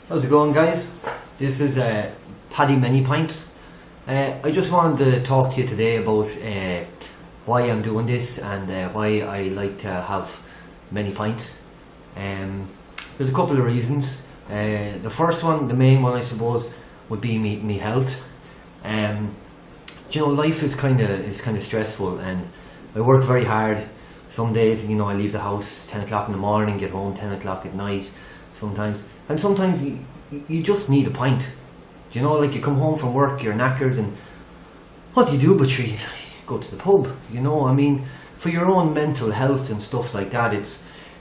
How's it going, guys? This is Paddy Many Pints. I just wanted to talk to you today about why I'm doing this and why I like to have many pints. There's a couple of reasons. The first one, the main one I suppose, would be me health. You know, life is kind of stressful, and I work very hard. Some days, you know, I leave the house 10 o'clock in the morning, get home 10 o'clock at night sometimes. And sometimes you just need a pint. You know, like you come home from work, you're knackered, and what do you do but you go to the pub, you know? I mean, for your own mental health and stuff like that,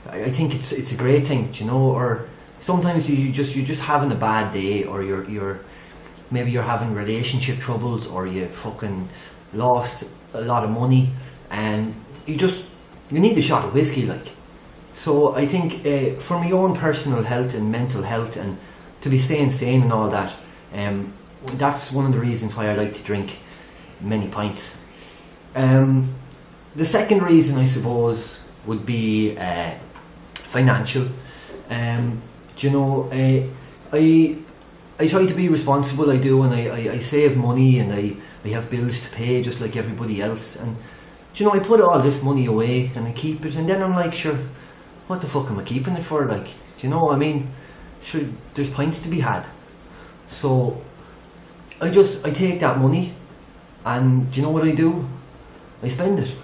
I think it's a great thing, you know? Or sometimes you're just having a bad day, or maybe you're having relationship troubles, or you fucking lost a lot of money, and you need a shot of whiskey, like. So I think for my own personal health and mental health, and to be staying sane and all that, that's one of the reasons why I like to drink many pints. The second reason, I suppose, would be financial. You know, I try to be responsible, I do, and I save money, and I have bills to pay just like everybody else. And you know, I put all this money away and I keep it, and then I'm like, sure, what the fuck am I keeping it for? Like, you know, I mean, sure, there's pints to be had. So I take that money, and do you know what I do? I spend it.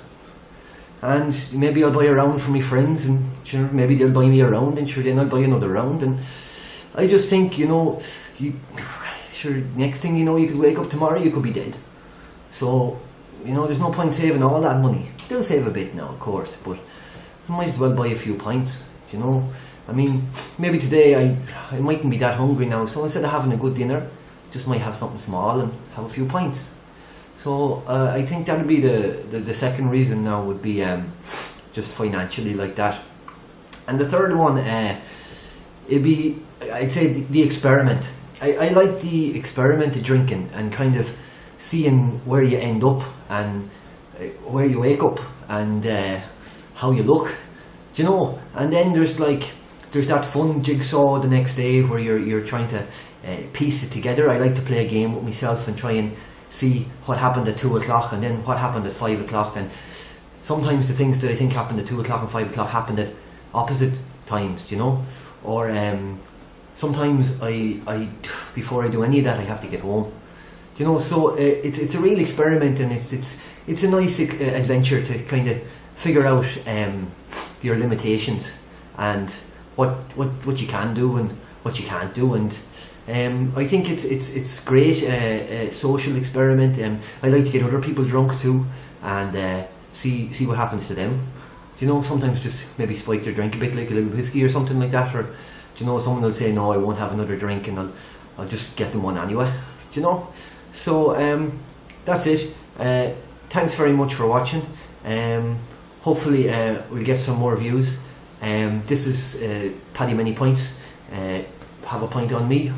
And maybe I'll buy a round for my friends, and sure, maybe they'll buy me a round, and sure, then I'll buy another round. And I just think, you know, sure, next thing you know, you could wake up tomorrow, you could be dead. So, you know, there's no point saving all that money. Still save a bit now, of course, but I might as well buy a few pints, you know. I mean, maybe today I mightn't be that hungry now, so instead of having a good dinner, just might have something small and have a few pints. So I think that would be the second reason now, would be just financially, like that. And the third one, it'd be, I'd say, the experiment. I like the experiment of drinking and kind of seeing where you end up, and where you wake up, and how you look, do you know? And then there's that fun jigsaw the next day where you're trying to piece it together. I like to play a game with myself and try and see what happened at 2 o'clock and then what happened at 5 o'clock. And sometimes the things that I think happened at 2 o'clock and 5 o'clock happened at opposite times, do you know? Or sometimes I before I do any of that, I have to get home, do you know? So it's a real experiment, and it's a nice adventure to kind of figure out your limitations and what you can do and what you can't do. And I think it's great social experiment. I like to get other people drunk too, and see what happens to them. Do you know, sometimes just maybe spike their drink a bit, like a little whiskey or something like that. Or do you know, someone will say, no, I won't have another drink, and I'll just get them one anyway. Do you know? So that's it. Thanks very much for watching. Hopefully we'll get some more views. This is Paddy Many Pints. Have a pint on me.